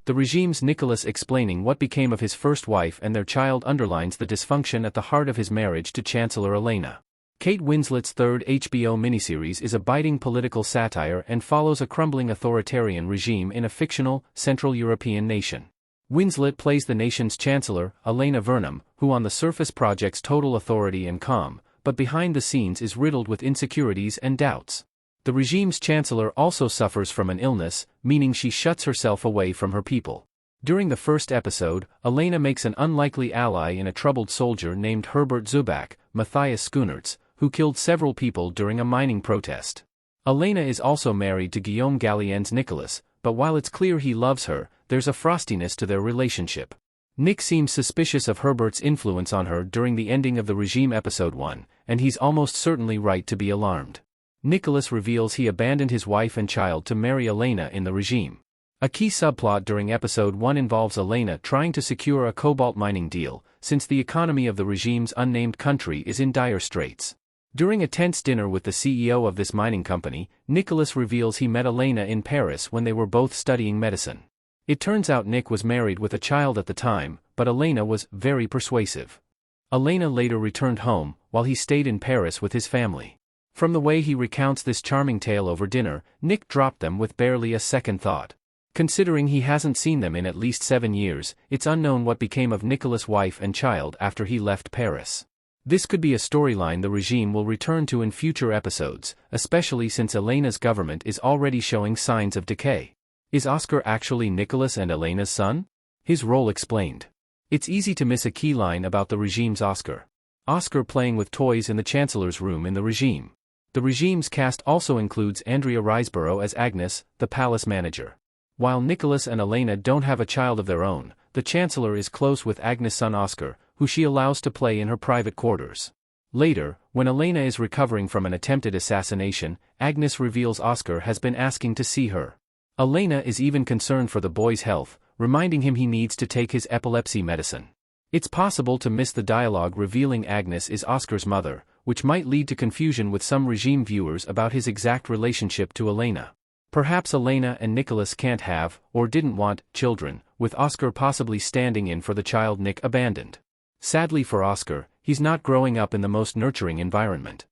The regime's Nicholas explaining what became of his first wife and their child underlines the dysfunction at the heart of his marriage to Chancellor Elena. Kate Winslet's third HBO miniseries is a biting political satire and follows a crumbling authoritarian regime in a fictional, Central European nation. Winslet plays the nation's chancellor, Elena Vernum, who on the surface projects total authority and calm, but behind the scenes is riddled with insecurities and doubts. The regime's chancellor also suffers from an illness, meaning she shuts herself away from her people. During the first episode, Elena makes an unlikely ally in a troubled soldier named Herbert Zubak, Matthias Schoenertz, who killed several people during a mining protest. Elena is also married to Guillaume Gallien's Nicholas, but while it's clear he loves her, there's a frostiness to their relationship. Nick seems suspicious of Herbert's influence on her during the ending of the regime episode 1, and he's almost certainly right to be alarmed. Nicholas reveals he abandoned his wife and child to marry Elena in the regime. A key subplot during episode 1 involves Elena trying to secure a cobalt mining deal, since the economy of the regime's unnamed country is in dire straits. During a tense dinner with the CEO of this mining company, Nicholas reveals he met Elena in Paris when they were both studying medicine. It turns out Nick was married with a child at the time, but Elena was very persuasive. Elena later returned home, while he stayed in Paris with his family. From the way he recounts this charming tale over dinner, Nick dropped them with barely a second thought. Considering he hasn't seen them in at least 7 years, it's unknown what became of Nicholas' wife and child after he left Paris. This could be a storyline the regime will return to in future episodes, especially since Elena's government is already showing signs of decay. Is Oscar actually Nicholas and Elena's son? His role explained. It's easy to miss a key line about the regime's Oscar. Oscar playing with toys in the Chancellor's room in the regime. The regime's cast also includes Andrea Riseborough as Agnes, the palace manager. While Nicholas and Elena don't have a child of their own, the Chancellor is close with Agnes' son Oscar, who she allows to play in her private quarters. Later, when Elena is recovering from an attempted assassination, Agnes reveals Oscar has been asking to see her. Elena is even concerned for the boy's health, reminding him he needs to take his epilepsy medicine. It's possible to miss the dialogue revealing Agnes is Oscar's mother, which might lead to confusion with some regime viewers about his exact relationship to Elena. Perhaps Elena and Nicholas can't have, or didn't want, children, with Oscar possibly standing in for the child Nick abandoned. Sadly for Oscar, he's not growing up in the most nurturing environment.